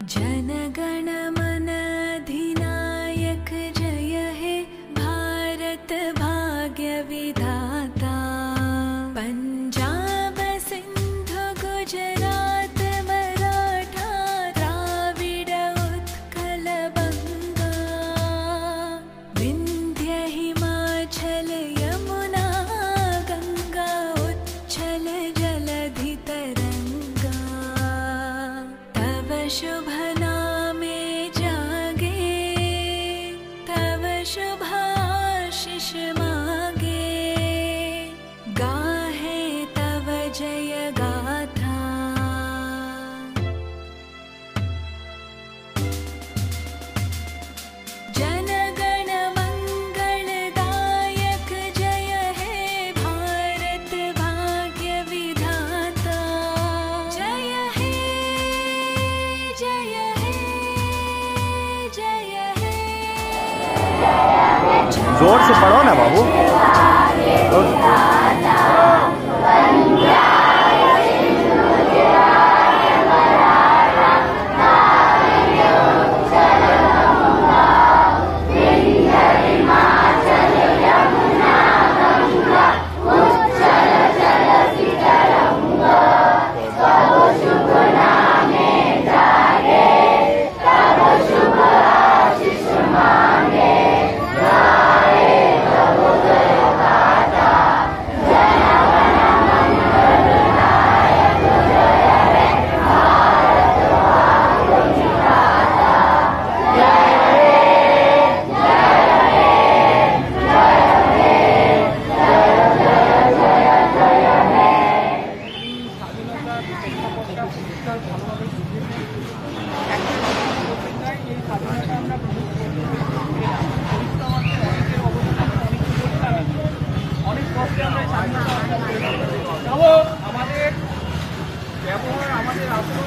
जनगण मन अधिनायक जय हे भारत भाग्य विधाता। पंजाब सिंधु गुजरात मराठा द्राविड उत्कल बंगा। विंध्य हिमाचल यमुना गंगा उच्छल जलधि तरंगा। तव शुभ नामे जागे तव शुभ आशीष मागे। गाहे तव जय गाथा। जनगण मंगलदायक जय हे भारत भाग्य विधाता। जय हे जय हे जय हे। जोर से पढ़ो ना बाबू। আমাদের ব্যবহার, আমাদের আচরণ